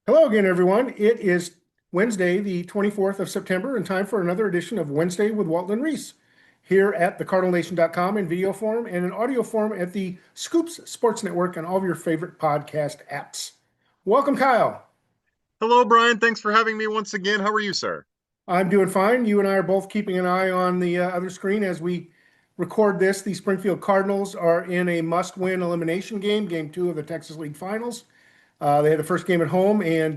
Hello again, everyone. It is Wednesday, the 24th of September, and time for another edition of Wednesday with Walton and Reis here at thecardinalnation.com in video form and in audio form at the Scoops Sports Network and all of your favorite podcast apps. Welcome, Kyle. Hello, Brian. Thanks for having me once again. How are you, sir? I'm doing fine. You and I are both keeping an eye on the other screen as we record this. The Springfield Cardinals are in a must-win elimination game, game two of the Texas League Finals. They had the first game at home, and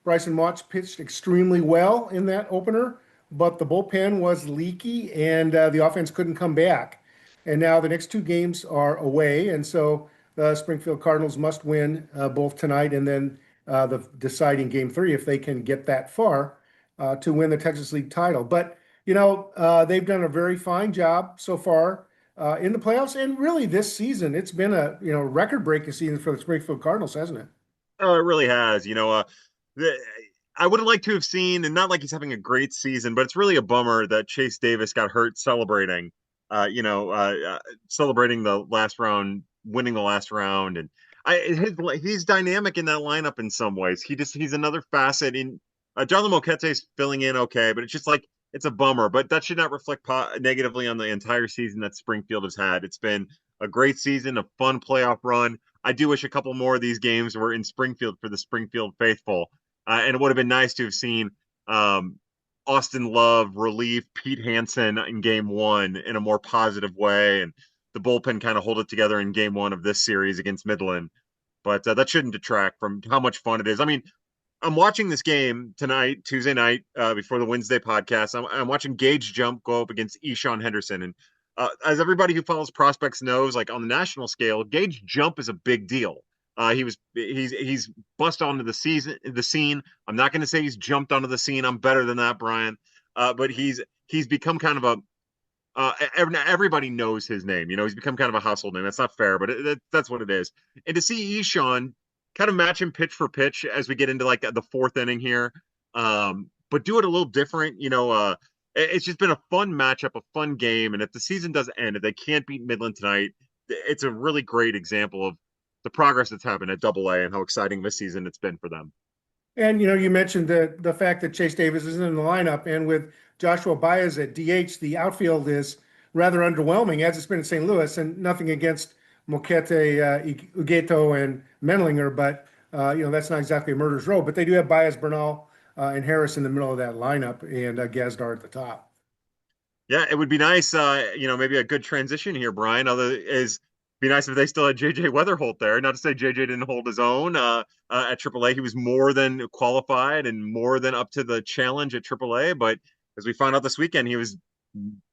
Bryson Watts pitched extremely well in that opener, but the bullpen was leaky, and the offense couldn't come back. And now the next two games are away, and so the Springfield Cardinals must win both tonight and then the deciding game three if they can get that far to win the Texas League title. But they've done a very fine job so far in the playoffs, and really this season it's been a record-breaking season for the Springfield Cardinals, hasn't it? Oh, it really has. The, I would have liked to have seen, and not like he's having a great season, but it's really a bummer that Chase Davis got hurt celebrating, celebrating the last round, winning the last round, and he's dynamic in that lineup in some ways. He's another facet in. Jonathan Moquete's filling in okay, but it's just like it's a bummer. But that should not reflect negatively on the entire season that Springfield has had. It's been a great season, a fun playoff run. I do wish a couple more of these games were in Springfield for the Springfield faithful. And it would have been nice to have seen Austin Love relieve Pete Hansen in game one in a more positive way, and the bullpen kind of hold it together in game one of this series against Midland. But that shouldn't detract from how much fun it is. I mean, I'm watching this game tonight, Tuesday night, before the Wednesday podcast. I'm watching Gage Jump go up against Eshawn Henderson. And as everybody who follows prospects knows, like on the national scale, Gage Jump is a big deal. He's bust onto the scene. I'm not going to say he's jumped onto the scene. I'm better than that, Brian. But he's become kind of everybody knows his name. He's become kind of a household name. That's not fair, but that's what it is. And to see Eshawn kind of match him pitch for pitch as we get into like the fourth inning here, but do it a little different. It's just been a fun matchup, a fun game. And if the season does end, if they can't beat Midland tonight, it's a really great example of the progress that's happened at Double A and how exciting this season it's been for them. And you mentioned the fact that Chase Davis isn't in the lineup, and with Joshua Baez at DH, the outfield is rather underwhelming as it's been in St. Louis. And nothing against Moquete, Ugueto, and Menlinger, but that's not exactly a murder's row. But they do have Baez, Bernal, and Harris in the middle of that lineup, and Gazdar at the top. Yeah, it would be nice, maybe a good transition here, Brian. Other is be nice if they still had JJ Weatherholt there. Not to say JJ didn't hold his own at AAA. He was more than qualified and more than up to the challenge at AAA. But as we found out this weekend,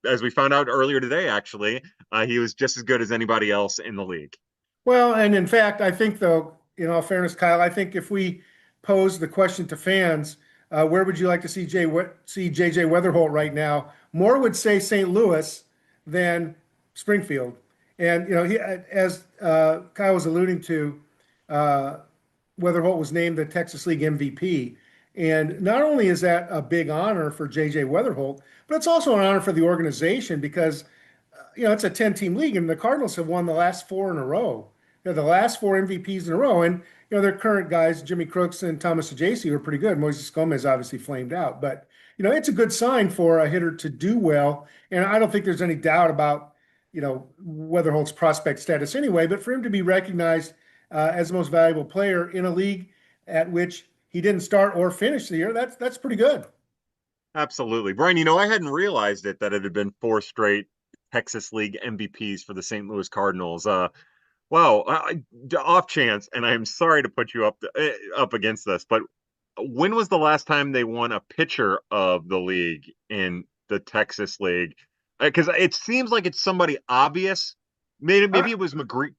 as we found out earlier today, actually, he was just as good as anybody else in the league. Well, and in fact, I think though, in all fairness, Kyle, I think if we pose the question to fans, where would you like to see JJ Weatherholt right now? More would say St. Louis than Springfield. And as Kyle was alluding to, Weatherholt was named the Texas League MVP. And not only is that a big honor for JJ Weatherholt, but it's also an honor for the organization because it's a 10-team league, and the Cardinals have won the last four in a row. The last four MVPs in a row, and their current guys, Jimmy Crooks and Thomas Ajayci, are pretty good. Moises Gomez obviously flamed out, but it's a good sign for a hitter to do well. And I don't think there's any doubt about Weatherholt's prospect status anyway. But for him to be recognized as the most valuable player in a league at which he didn't start or finish the year, that's pretty good. Absolutely. Brian, I hadn't realized that it had been four straight Texas League MVPs for the St. Louis Cardinals. Wow, off chance, and I'm sorry to put you up against this, but when was the last time they won a pitcher of the league in the Texas League? Because it seems like it's somebody obvious. Maybe it was McGree.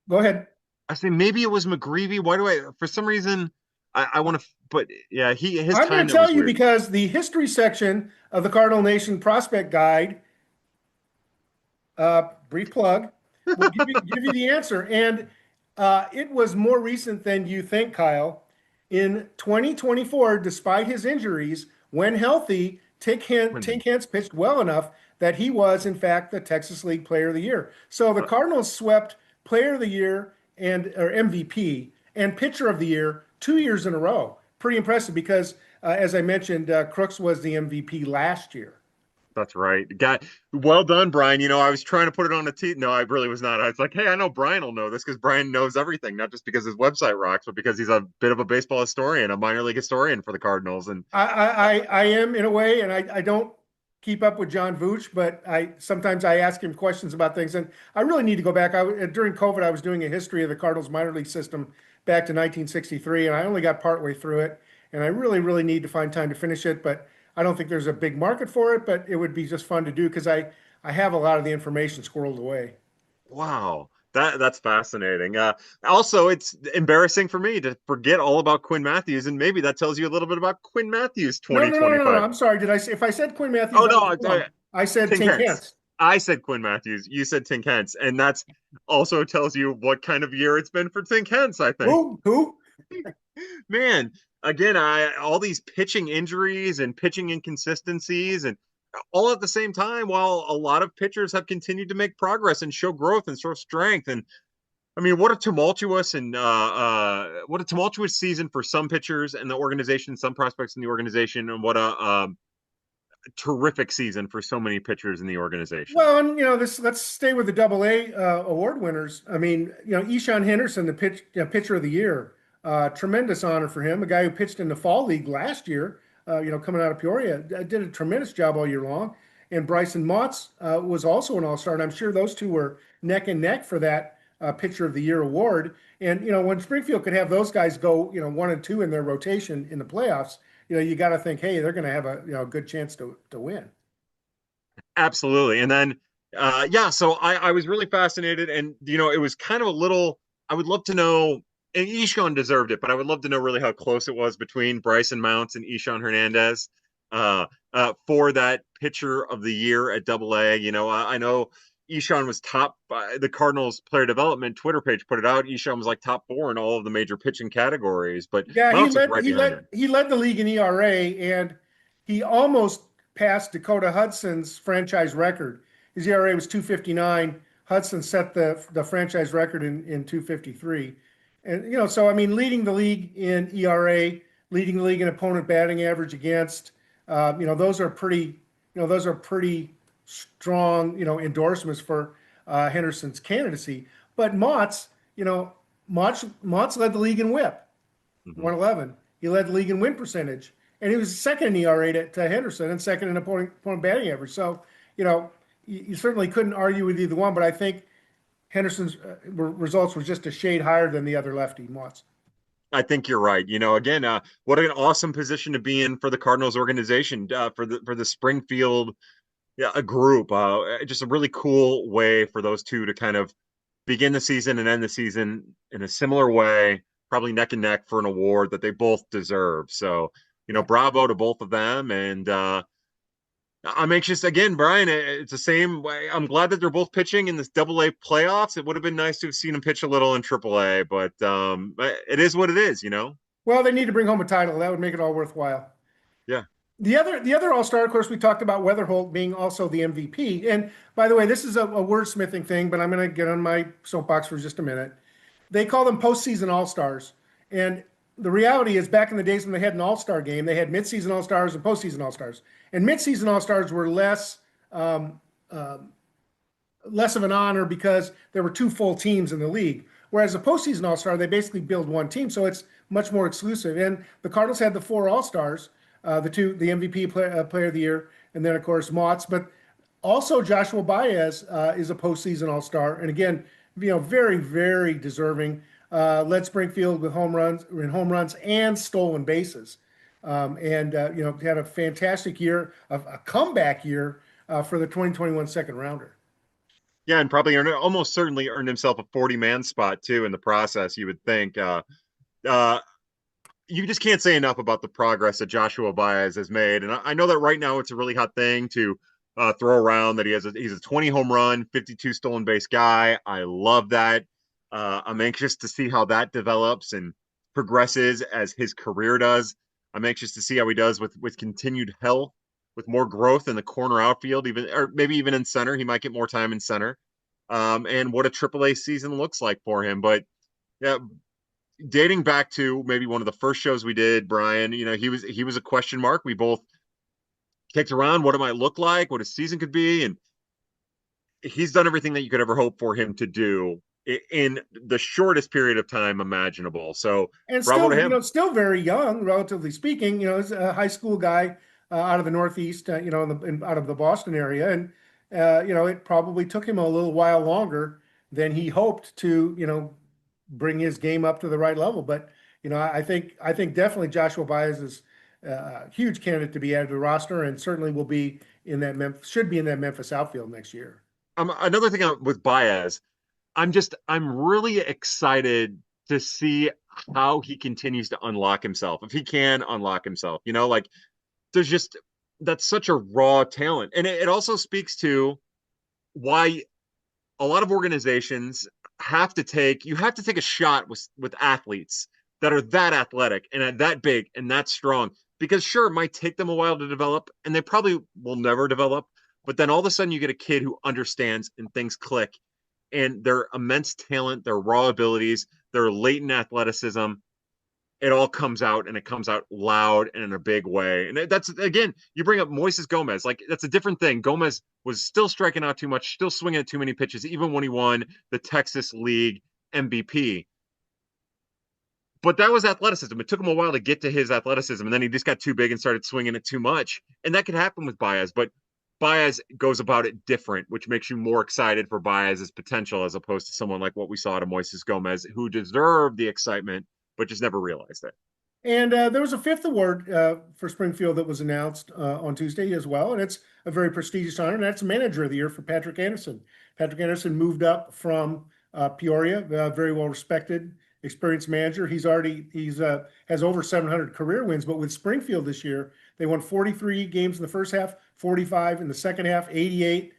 Go ahead. I say maybe it was McGreevy. Why do for some reason, I want to, but yeah, his I'm going time to there tell was you weird. because the history section of the Cardinal Nation Prospect Guide, brief plug, will give you the answer. And it was more recent than you think, Kyle. In 2024, despite his injuries, when healthy, Tink Hence pitched well enough that he was, in fact, the Texas League Player of the Year. So the Cardinals swept Player of the Year or MVP and Pitcher of the Year 2 years in a row. Pretty impressive because, as I mentioned, Crooks was the MVP last year. That's right. Got well done, Brian. I was trying to put it on a tee. No, I really was not. I was like, hey, I know Brian will know this because Brian knows everything, not just because his website rocks, but because he's a bit of a baseball historian, a minor league historian for the Cardinals. And I am in a way, and I don't keep up with John Vooch, but I sometimes I ask him questions about things, and I really need to go back. During COVID, I was doing a history of the Cardinals minor league system back to 1963, and I only got partway through it, and I really, really need to find time to finish it, but I don't think there's a big market for it, but it would be just fun to do because I have a lot of the information squirreled away. wow, that's fascinating. Also, it's embarrassing for me to forget all about Quinn Matthews, and maybe that tells you a little bit about Quinn Matthews No, no, no, no, no, no. 2025. I'm sorry. Did I say if I said Quinn Matthews, Oh I no, was wrong. I said Tink Tink Hence. Hence. I said Quinn Matthews. You said Tink Hence, and that's also tells you what kind of year it's been for Tink Hence, I think. Who? Who? Man, again, I all these pitching injuries and pitching inconsistencies and all at the same time, while a lot of pitchers have continued to make progress and show growth and show strength. And I mean, what a tumultuous season for some pitchers and the organization, some prospects in the organization, and what a terrific season for so many pitchers in the organization. Well, and this. Let's stay with the Double A award winners. I mean, Ishan Henderson, the pitcher of the year, tremendous honor for him. A guy who pitched in the fall league last year. Coming out of Peoria, did a tremendous job all year long. And Bryson Motts was also an All-Star, and I'm sure those two were neck and neck for that pitcher of the year award. And when Springfield could have those guys go, 1 and 2 in their rotation in the playoffs, you got to think, hey, they're going to have a good chance to win. Absolutely. And then, yeah, so I was really fascinated. And, it was kind of a little, I would love to know, and Ishan deserved it, but I would love to know really how close it was between Bryson Mounts and Ishan Hernandez for that pitcher of the year at Double A. I know Ishan was top, the Cardinals player development Twitter page put it out. Ishan was like top 4 in all of the major pitching categories, but Yeah, he Mounts was led right he behind led him. he led the league in ERA, and he almost passed Dakota Hudson's franchise record. His ERA was 2.59. Hudson set the franchise record in 2.53. And so I mean, leading the league in ERA, leading the league in opponent batting average against, those are pretty strong, endorsements for Henderson's candidacy. But Motts led the league in WHIP. Mhm. 111. He led the league in win percentage, and he was second in ERA to Henderson and second in opponent batting average. So, you certainly couldn't argue with either one, but I think Henderson's results were just a shade higher than the other lefty, Watts. I think you're right. Again, what an awesome position to be in for the Cardinals organization, for the Springfield, yeah, a group. Just a really cool way for those two to kind of begin the season and end the season in a similar way, probably neck and neck for an award that they both deserve. So, Yeah. bravo to both of them. And I'm anxious again, Brian. It's the same way. I'm glad that they're both pitching in this Double A playoffs. It would have been nice to have seen them pitch a little in Triple A, but it is what it is. Well, they need to bring home a title. That would make it all worthwhile. Yeah. The other All-Star, of course, we talked about Weatherholt being also the MVP. And by the way, this is a wordsmithing thing, but I'm going to get on my soapbox for just a minute. They call them postseason All-Stars. And the reality is, back in the days when they had an All-Star game, they had midseason All-Stars and postseason All-Stars. And midseason All-Stars were um, less of an honor because there were two full teams in the league. Whereas a postseason All-Star, they basically build one team, so it's much more exclusive. And the Cardinals had the 4 All-Stars, the MVP player of the year, and then of course Motts, but also Joshua Baez is a postseason All-Star, and again, very, very deserving. Led Springfield with home runs and stolen bases, and had a fantastic year, a comeback year for the 2021 second rounder. Yeah, and probably almost certainly earned himself a 40-man spot too in the process, you would think. Uh, you just can't say enough about the progress that Joshua Baez has made. And I know that right now it's a really hot thing to throw around that he's a 20 home run, 52 stolen base guy. I love that. I'm anxious to see how that develops and progresses as his career does. I'm anxious to see how he does with continued health, with more growth in the corner outfield, even or maybe even in center. He might get more time in center. And what a AAA season looks like for him. But yeah, dating back to maybe one of the first shows we did, Brian, he was a question mark. We both kicked around what it might look like, what his season could be, and he's done everything that you could ever hope for him to do in the shortest period of time imaginable. So And bravo to still, him. still very young, relatively speaking. He's a high school guy out of the Northeast, out of the Boston area, and it probably took him a little while longer than he hoped to, bring his game up to the right level. But I think definitely Joshua Baez is a huge candidate to be added to the roster, and certainly will be in that should be in that Memphis outfield next year. Another thing with Baez, I'm really excited to see how he continues to unlock himself. If he can unlock himself, like there's just that's such a raw talent. And it also speaks to why a lot of organizations you have to take a shot with athletes that are that athletic and that big and that strong, because sure, it might take them a while to develop and they probably will never develop, but then all of a sudden you get a kid who understands and things click, and their immense talent, their raw abilities, their latent athleticism, it all comes out, and it comes out loud and in a big way. And that's, again, you bring up Moises Gomez, like that's a different thing. Gomez was still striking out too much, still swinging at too many pitches, even when he won the Texas League MVP. But that was athleticism. It took him a while to get to his athleticism, and then he just got too big and started swinging it too much. And that could happen with Baez, but Baez goes about it different, which makes you more excited for Baez's potential as opposed to someone like what we saw to Moises Gomez, who deserved the excitement but just never realized it. And there was a fifth award for Springfield that was announced on Tuesday as well, and it's a very prestigious honor, and that's Manager of the Year for Patrick Anderson. Patrick Anderson moved up from Peoria, very well respected, experienced manager. He's has over 700 career wins, but with Springfield this year, they won 43 games in the first half, 45 in the second half, 88,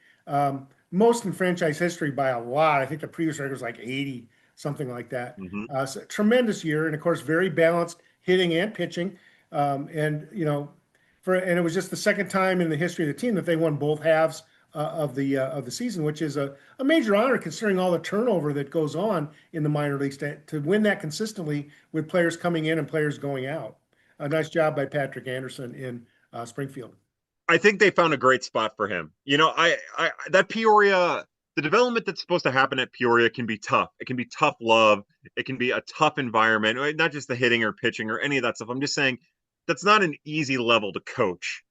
most in franchise history by a lot. I think the previous record was like 80, something like that. Mm-hmm. So tremendous year, and of course, very balanced hitting and pitching. And it was just the second time in the history of the team that they won both halves of the season, which is a major honor considering all the turnover that goes on in the minor leagues to win that consistently with players coming in and players going out. A nice job by Patrick Anderson in Springfield. I think they found a great spot for him. That Peoria, the development that's supposed to happen at Peoria can be tough. It can be tough love. It can be a tough environment, not just the hitting or pitching or any of that stuff. I'm just saying that's not an easy level to coach.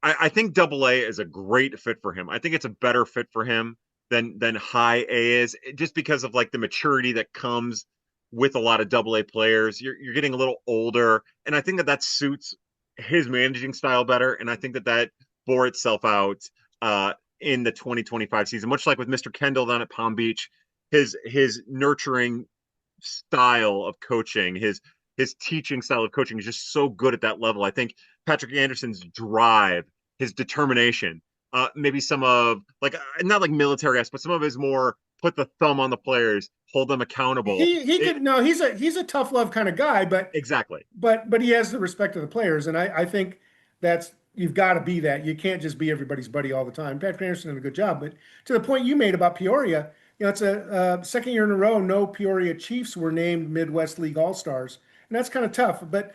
I think Double A is a great fit for him. I think it's a better fit for him than High A is, just because of like the maturity that comes with a lot of Double A players. You're getting a little older, and I think that suits his managing style better. And I think that bore itself out in the 2025 season, much like with Mr. Kendall down at Palm Beach. His nurturing style of coaching, his teaching style of coaching is just so good at that level. I think Patrick Anderson's drive, his determination, maybe some of like not like military aspects, but some of his more put the thumb on the players, hold them accountable. He could no, he's a tough love kind of guy, but Exactly. but he has the respect of the players, and I think that's you've got to be that. You can't just be everybody's buddy all the time. Patrick Anderson did a good job, but to the point you made about Peoria, it's a second year in a row no Peoria Chiefs were named Midwest League All Stars, and that's kind of tough. But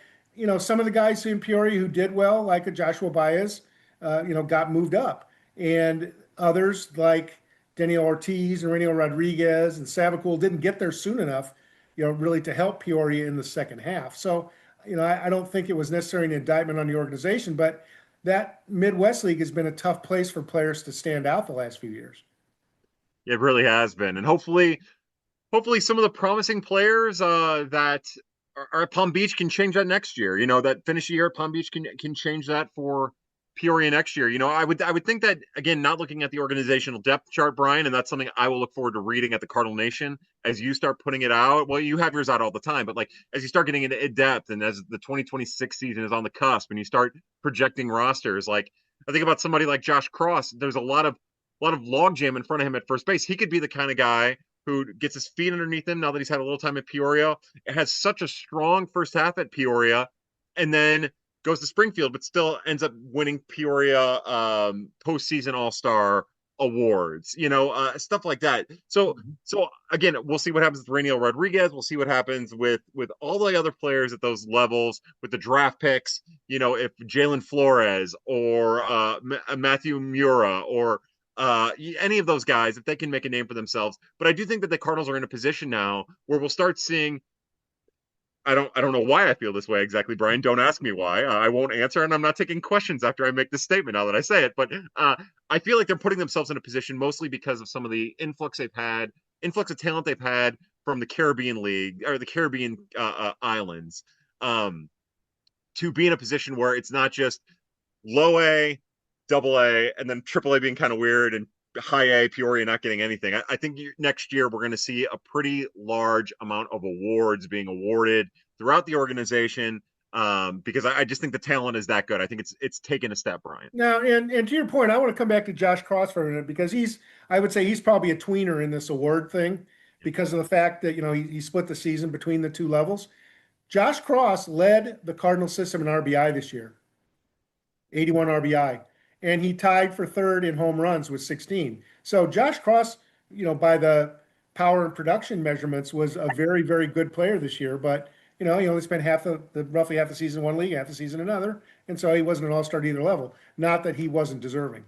some of the guys in Peoria who did well, like a Joshua Baez, got moved up, and others like Daniel Ortiz and Reniel Rodriguez and Savakul didn't get there soon enough, really to help Peoria in the second half. So, I don't think it was necessarily an indictment on the organization, but that Midwest League has been a tough place for players to stand out the last few years. It really has been. And hopefully some of the promising players that are at Palm Beach can change that next year. That finish the year at Palm Beach can change that for Peoria next year. I would think that, again, not looking at the organizational depth chart, Brian, and that's something I will look forward to reading at the Cardinal Nation as you start putting it out. Well, you have yours out all the time, but like as you start getting into depth and as the 2026 season is on the cusp and you start projecting rosters, like I think about somebody like Josh Cross. There's a lot of logjam in front of him at first base. He could be the kind of guy who gets his feet underneath him now that he's had a little time at Peoria. It has such a strong first half at Peoria, and then goes to Springfield, but still ends up winning Peoria postseason All-Star, awards, stuff like that. So again, we'll see what happens with Rainiel Rodriguez. We'll see what happens with all the other players at those levels with the draft picks. If Jalen Flores or Matthew Mura or any of those guys, if they can make a name for themselves. But I do think that the Cardinals are in a position now where we'll start seeing. I don't know why I feel this way exactly, Brian. Don't ask me why. I won't answer, and I'm not taking questions after I make this statement now that I say it. But I feel like they're putting themselves in a position mostly because of some of the influx of talent they've had from the Caribbean League or the Caribbean islands, to be in a position where it's not just low A, double A, and then triple A being kind of weird and high A, Peoria not getting anything. I think next year we're going to see a pretty large amount of awards being awarded throughout the organization, because I just think the talent is that good. I think it's taken a step, Brian. Now, and to your point, I want to come back to Josh Cross for a minute because I would say he's probably a tweener in this award thing because of the fact that, he split the season between the two levels. Josh Cross led the Cardinal system in RBI this year, 81 RBI, and he tied for third in home runs with 16. So Josh Cross, by the power and production measurements, was a very, very good player this year. But he only spent roughly half the season in one league, half the season in another, and so he wasn't an all-star at either level. Not that he wasn't deserving.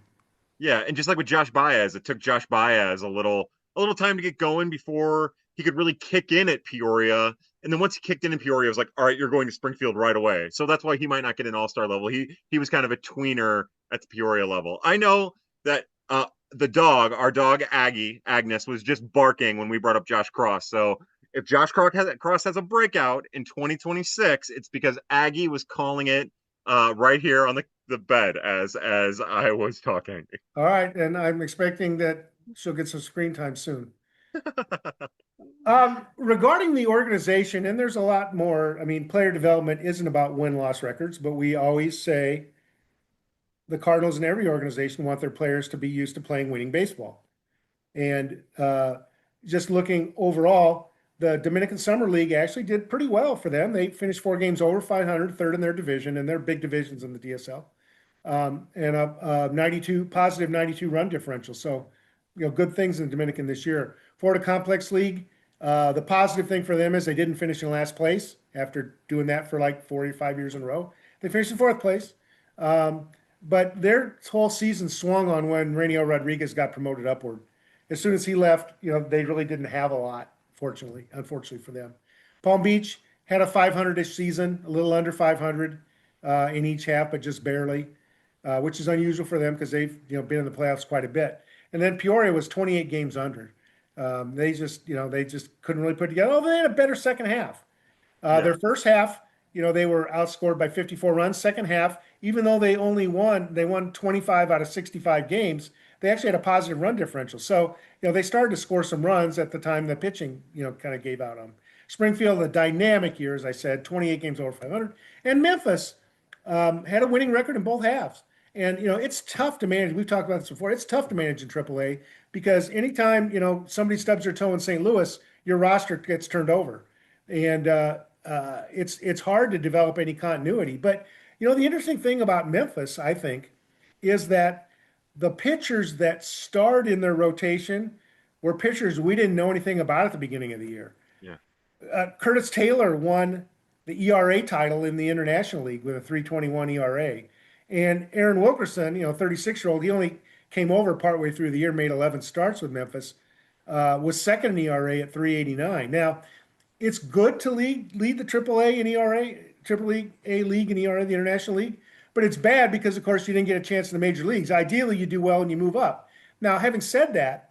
Yeah, and just like with Josh Baez, it took Josh Baez a little time to get going before he could really kick in at Peoria. And then once he kicked in Peoria, it was like, all right, you're going to Springfield right away. So that's why he might not get an all-star level. He was kind of a tweener at the Peoria level. I know that our dog Agnes, was just barking when we brought up Josh Cross. So if Josh Cross has a breakout in 2026, it's because Aggie was calling it right here on the bed as I was talking. All right, and I'm expecting that she'll get some screen time soon. Regarding the organization, and there's a lot more. I mean, player development isn't about win-loss records, but we always say the Cardinals and every organization want their players to be used to playing winning baseball. And just looking overall, the Dominican Summer League actually did pretty well for them. They finished 4 games over 500, third in their division, and they're big divisions in the DSL, and a 92 run differential. So, good things in the Dominican this year. Florida Complex League, the positive thing for them is they didn't finish in last place after doing that for like 45 years in a row. They finished in fourth place. But their whole season swung on when Rainiel Rodriguez got promoted upward. As soon as he left, they really didn't have a lot, unfortunately for them. Palm Beach had a 500-ish season, a little under 500 in each half, but just barely, which is unusual for them because they've been in the playoffs quite a bit. And then Peoria was 28 games under. They just couldn't really put together. Oh, they had a better second half. Their first half, they were outscored by 54 runs. Second half, even though they won 25 out of 65 games, they actually had a positive run differential. So, they started to score some runs at the time the pitching, kind of gave out on them. Springfield, a dynamic year, as I said, 28 games over 500. And Memphis had a winning record in both halves. And, it's tough to manage. We've talked about this before. It's tough to manage in AAA because anytime, somebody stubs their toe in St. Louis, your roster gets turned over. And it's hard to develop any continuity. But, the interesting thing about Memphis, I think, is that the pitchers that starred in their rotation were pitchers we didn't know anything about at the beginning of the year. Yeah. Curtis Taylor won the ERA title in the International League with a 3.21 ERA. And Aaron Wilkerson, 36-year-old, he only came over partway through the year, made 11 starts with Memphis, was second in ERA at 3.89. Now, it's good to lead the AAA in ERA, AAA league in ERA, the International League, but it's bad because, of course, you didn't get a chance in the major leagues. Ideally, you do well and you move up. Now, having said that,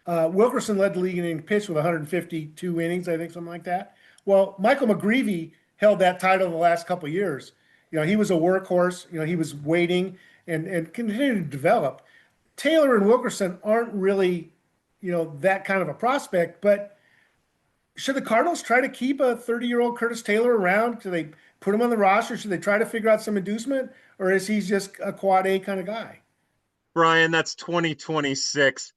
Wilkerson led the league in innings pitched with 152 innings, I think, something like that. Well, Michael McGreevy held that title the last couple of years. He was a workhorse. He was waiting and continued to develop. Taylor and Wilkerson aren't really, that kind of a prospect, but should the Cardinals try to keep a 30-year-old Curtis Taylor around? Do they put him on the roster? Should they try to figure out some inducement, or is he just a quad A kind of guy? Brian, that's 2026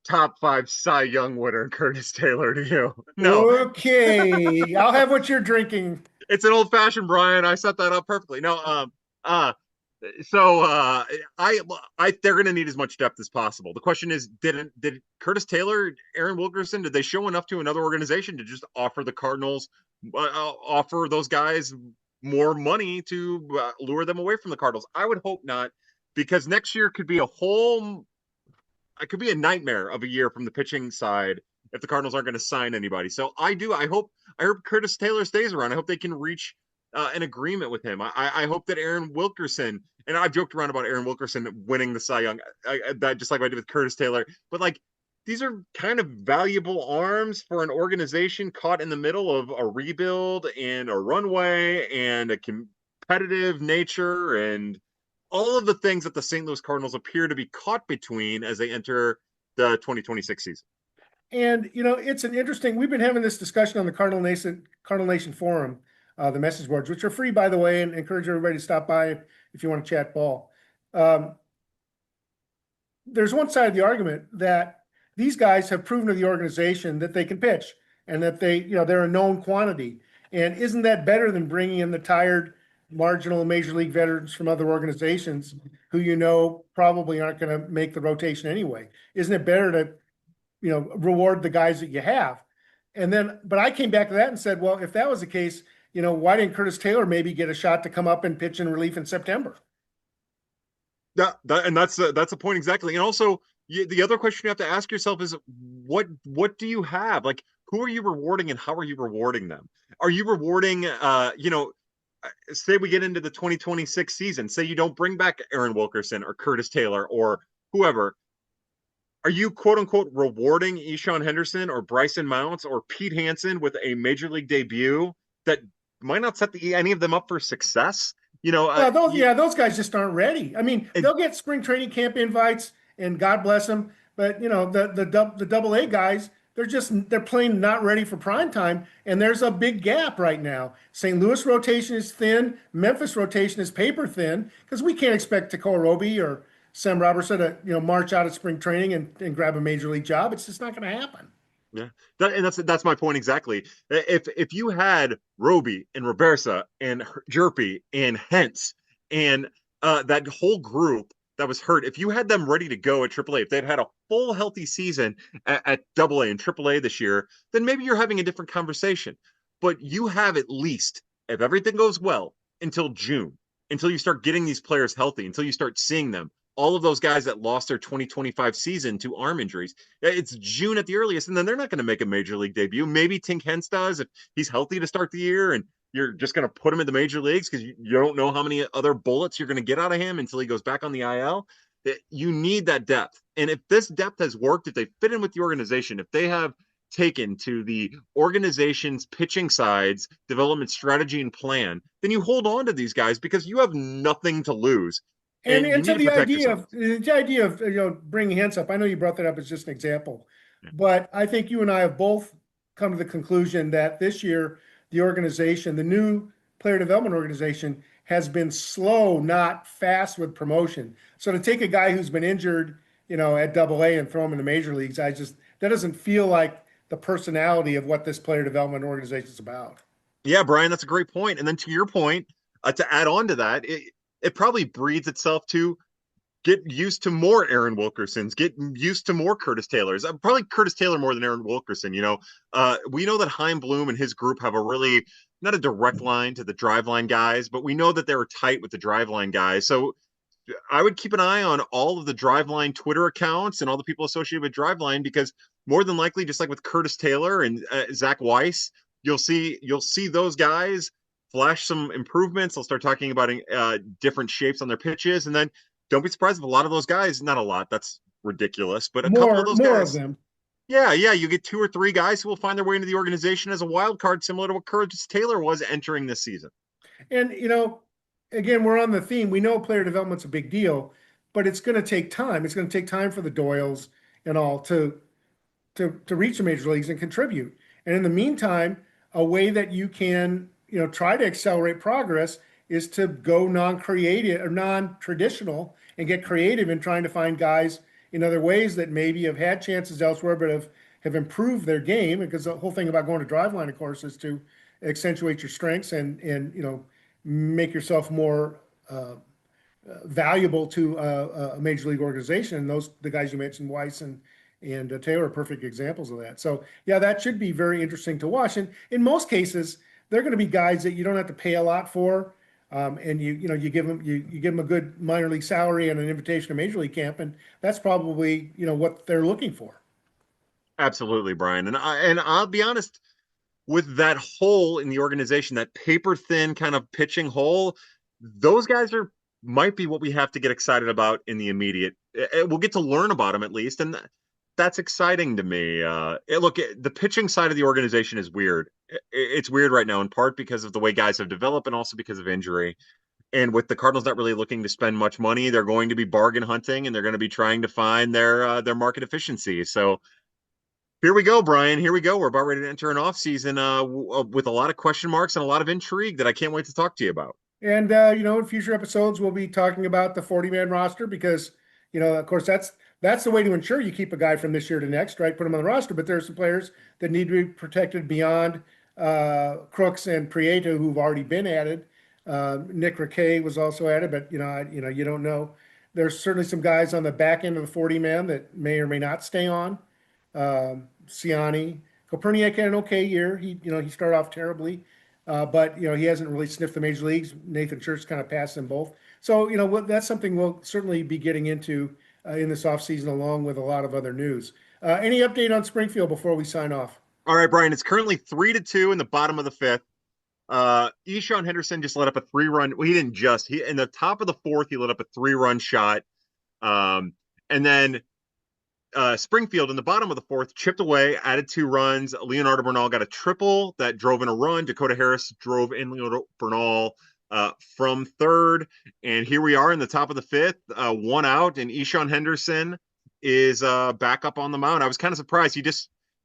top 5 Cy Young winner, Curtis Taylor to you. No. Okay, I'll have what you're drinking. It's an old fashioned, Brian. I set that up perfectly. No, So they're going to need as much depth as possible. The question is, did Curtis Taylor, Aaron Wilkerson, did they show enough to another organization to just offer the Cardinals, offer those guys more money to lure them away from the Cardinals? I would hope not, because next year could be a whole it could be a nightmare of a year from the pitching side if the Cardinals aren't going to sign anybody. So I hope Curtis Taylor stays around. I hope they can reach an agreement with him. I hope that Aaron Wilkerson, and I've joked around about Aaron Wilkerson winning the Cy Young, that just like I did with Curtis Taylor, but like these are kind of valuable arms for an organization caught in the middle of a rebuild and a runway and a competitive nature and all of the things that the St. Louis Cardinals appear to be caught between as they enter the 2026 season. And it's an interesting. We've been having this discussion on the Cardinal Nation forum, the message boards, which are free, by the way, and encourage everybody to stop by if you want to chat ball. There's one side of the argument that these guys have proven to the organization that they can pitch and that they're a known quantity. And isn't that better than bringing in the tired, marginal major league veterans from other organizations who probably aren't going to make the rotation anyway? Isn't it better to reward the guys that you have? But I came back to that and said, well, if that was the case, why didn't Curtis Taylor maybe get a shot to come up and pitch in relief in September? That's a point exactly. And also, the other question you have to ask yourself is, what do you have? Like, who are you rewarding, and how are you rewarding them? Are you rewarding, say we get into the 2026 season, say you don't bring back Aaron Wilkerson or Curtis Taylor or whoever, are you quote unquote rewarding Eshawn Henderson or Bryson Mounts or Pete Hansen with a major league debut that might not set any of them up for success? Those guys just aren't ready. I mean, they'll get spring training camp invites, and God bless them. But the double A guys, they're playing not ready for prime time, and there's a big gap right now. St. Louis rotation is thin. Memphis rotation is paper thin because we can't expect Takeo Roby or Sam Robertson to march out of spring training and grab a major league job. It's just not going to happen. Yeah, that's my point exactly. If you had Roby and Robersa and Jerpy and Hentz and that whole group that was hurt, if you had them ready to go at AAA, if they'd had a full healthy season at AA and AAA this year, then maybe you're having a different conversation. But you have at least, if everything goes well, until June, until you start getting these players healthy, until you start seeing them. All of those guys that lost their 2025 season to arm injuries, it's June at the earliest, and then they're not going to make a major league debut. Maybe Tink Hence does if he's healthy to start the year, and you're just going to put him in the major leagues because you don't know how many other bullets you're going to get out of him until he goes back on the IL. You need that depth. And if this depth has worked, if they fit in with the organization, if they have taken to the organization's pitching side's development strategy and plan, then you hold on to these guys because you have nothing to lose. And you to need to protect yourself. the idea of bringing Hens up, I know you brought that up as just an example, but I think you and I have both come to the conclusion that this year the organization, the new player development organization, has been slow, not fast with promotion. So to take a guy who's been injured, at AA and throw him in the major leagues, that doesn't feel like the personality of what this player development organization is about. Yeah, Brian, that's a great point. And then to your point, to add on to that, it probably breeds itself to get used to more Aaron Wilkersons, get used to more Curtis Taylors. Probably Curtis Taylor more than Aaron Wilkerson. We know that Chaim Bloom and his group have a really not a direct line to the driveline guys, but we know that they're tight with the driveline guys. So I would keep an eye on all of the driveline Twitter accounts and all the people associated with driveline because more than likely, just like with Curtis Taylor and Zach Weiss, you'll see those guys flash some improvements. They'll start talking about different shapes on their pitches, and then don't be surprised if a lot of those guys, not a lot, that's ridiculous, but a couple of those more guys, of them. Yeah, you get 2 or 3 guys who will find their way into the organization as a wild card, similar to what Curtis Taylor was entering this season. And again, we're on the theme. We know player development's a big deal, but it's going to take time. It's going to take time for the Doyles and all to reach the major leagues and contribute. And in the meantime, a way that you can try to accelerate progress is to go non-creative or non-traditional and get creative in trying to find guys in other ways that maybe have had chances elsewhere but have improved their game. Because the whole thing about going to driveline, of course, is to accentuate your strengths and make yourself more valuable to a major league organization. And the guys you mentioned, Weiss and Taylor, are perfect examples of that. So yeah, that should be very interesting to watch. And in most cases, they're going to be guys that you don't have to pay a lot for. And you give them you give them a good minor league salary and an invitation to major league camp, and that's probably what they're looking for. Absolutely, Brian. And I'll be honest, with that hole in the organization, that paper thin kind of pitching hole, those guys are might be what we have to get excited about in the immediate. We'll get to learn about them at least, and that's exciting to me. Look, the pitching side of the organization is weird. It's weird right now, in part because of the way guys have developed, and also because of injury. And with the Cardinals not really looking to spend much money, they're going to be bargain hunting, and they're going to be trying to find their market efficiency. So here we go, Brian. Here we go. We're about ready to enter an off season with a lot of question marks and a lot of intrigue that I can't wait to talk to you about. And in future episodes, we'll be talking about the 40-man roster because, of course, that's the way to ensure you keep a guy from this year to next, right? Put him on the roster. But there are some players that need to be protected beyond Crooks and Prieto, who've already been added. Nick Riquet was also added, but you don't know. There's certainly some guys on the back end of the 40-man that may or may not stay on. Ciani, Koperniak had an okay year. He started off terribly. But he hasn't really sniffed the major leagues. Nathan Church kind of passed them both. So that's something we'll certainly be getting into in this offseason, along with a lot of other news. Any update on Springfield before we sign off? All right, Brian. It's currently 3-2 in the bottom of the fifth. Eshawn Henderson just let up a 3-run. Well, he didn't just. He in the top of the fourth, he let up a 3-run shot. And then Springfield in the bottom of the fourth chipped away, added 2 runs. Leonardo Bernal got a triple that drove in a run. Dakota Harris drove in Leonardo Bernal from third. And here we are in the top of the fifth, 1 out, and Eshawn Henderson is back up on the mound. I was kind of surprised.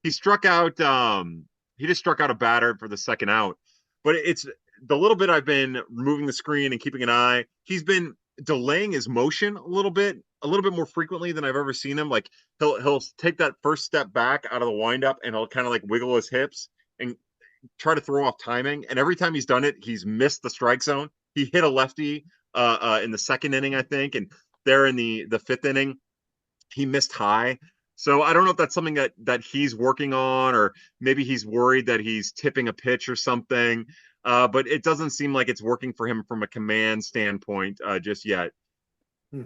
He struck out he just struck out a batter for the second out. But it's the little bit I've been moving the screen and keeping an eye. He's been delaying his motion a little bit more frequently than I've ever seen him. Like he'll take that first step back out of the windup and he'll kind of like wiggle his hips and try to throw off timing. And every time he's done it, he's missed the strike zone. He hit a lefty in the second inning, I think, and there in the fifth inning, he missed high. So I don't know if that's something that he's working on, or maybe he's worried that he's tipping a pitch or something. But it doesn't seem like it's working for him from a command standpoint just yet. Hmm.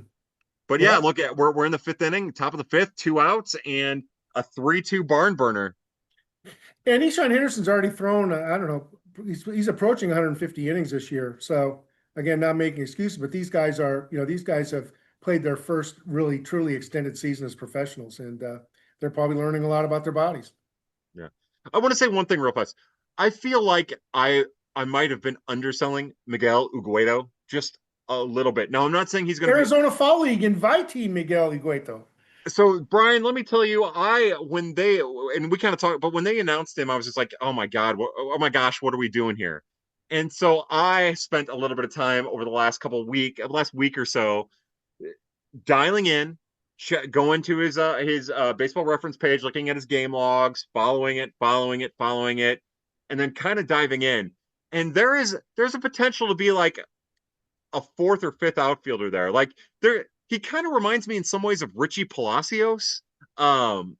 But yeah, Well, look at we're in the fifth inning, top of the fifth, 2 outs, and a 3-2 barn burner. and Eshawn Henderson's already thrown, I don't know, he's approaching 150 innings this year. So again, not making excuses, but these guys have played their first really truly extended season as professionals, and they're probably learning a lot about their bodies. Yeah, I want to say one thing real fast. I feel like I might have been underselling Miguel Ugueto just a little bit. Now I'm not saying he's going to be. Arizona Fall League invitee Miguel Higueto. So Brian, let me tell you, when they and we kind of talked, but when they announced him, I was just like, oh my god, oh my gosh, what are we doing here? And so I spent a little bit of time over the last week or so, dialing in, going to his baseball reference page, looking at his game logs, following it, and then kind of diving in. And there's a potential to be like a fourth or fifth outfielder there. Like he kind of reminds me in some ways of Richie Palacios. Kind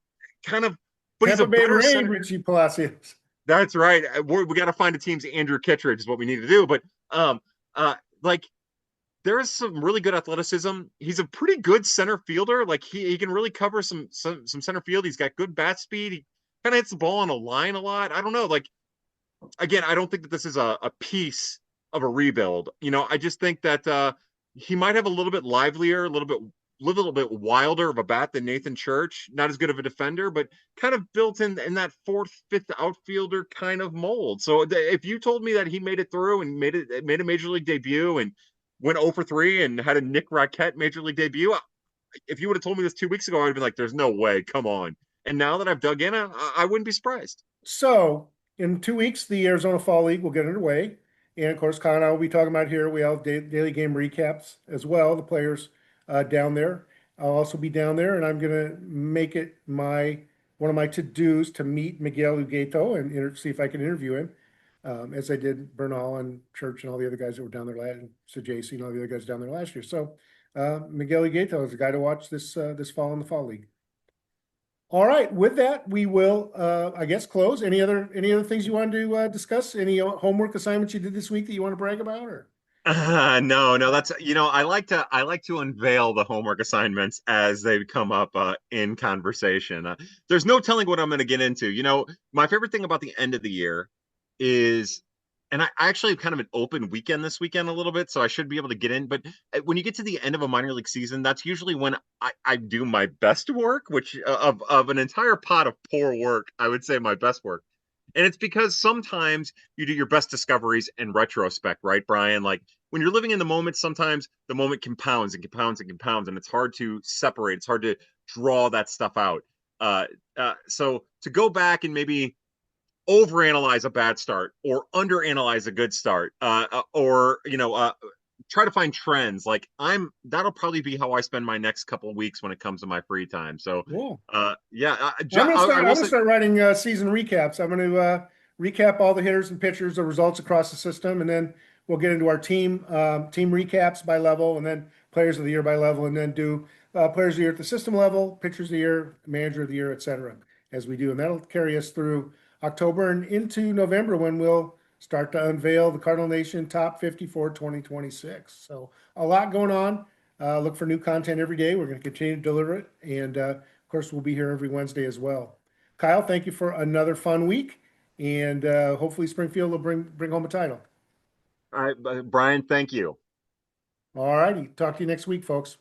of, but he's Tampa a Bay better Rays, center. Richie Palacios. That's right. We got to find a team's Andrew Kittredge is what we need to do. But like there is some really good athleticism. He's a pretty good center fielder. Like he can really cover some center field. He's got good bat speed. He kind of hits the ball on a line a lot. I don't know. Like again, I don't think that this is a piece of a rebuild. I just think that he might have a little bit livelier, a little bit wilder of a bat than Nathan Church. Not as good of a defender, but kind of built in that fourth, fifth outfielder kind of mold. So if you told me that he made it through and made a major league debut and went 0 for 3 and had a Nick Raquette major league debut, if you would have told me this 2 weeks ago, I'd have been like, "There's no way, come on." And now that I've dug in, I wouldn't be surprised. So in 2 weeks, the Arizona Fall League will get underway. And of course, Kyle and I will be talking about here. We have daily game recaps as well, the players down there. I'll also be down there, and I'm going to make it one of my to-dos to meet Miguel Ugueto and see if I can interview him. as I did Bernal and Church and all the other guys that were down there last, so JC and all the other guys down there last year. So Miguel Higuita is a guy to watch this fall in the fall league. All right, with that, we will, I guess, close. Any other things you wanted to discuss? Any homework assignments you did this week that you want to brag about, or? No, that's I like to unveil the homework assignments as they come up in conversation. There's no telling what I'm going to get into. My favorite thing about the end of the year is, and I actually have kind of an open weekend this weekend a little bit, so I should be able to get in. But when you get to the end of a minor league season, that's usually when I do my best work, which of an entire pot of poor work, I would say my best work. And it's because sometimes you do your best discoveries in retrospect, right, Brian? Like when you're living in the moment, sometimes the moment compounds and compounds and compounds, and it's hard to separate. It's hard to draw that stuff out. So to go back and maybe overanalyze a bad start or underanalyze a good start, or try to find trends. Like that'll probably be how I spend my next couple of weeks when it comes to my free time. So, Cool. yeah, I'm will gonna say. start writing season recaps. I'm gonna recap all the hitters and pitchers, the results across the system, and then we'll get into our team recaps by level, and then players of the year by level, and then do players of the year at the system level, pitchers of the year, manager of the year, etc. As we do, and that'll carry us through October and into November when we'll start to unveil the Cardinal Nation Top 50 for 2026. So a lot going on. Look for new content every day. We're going to continue to deliver it, and of course, we'll be here every Wednesday as well. Kyle, thank you for another fun week, and hopefully Springfield will bring home a title. All right, Brian, thank you. All righty, talk to you next week, folks.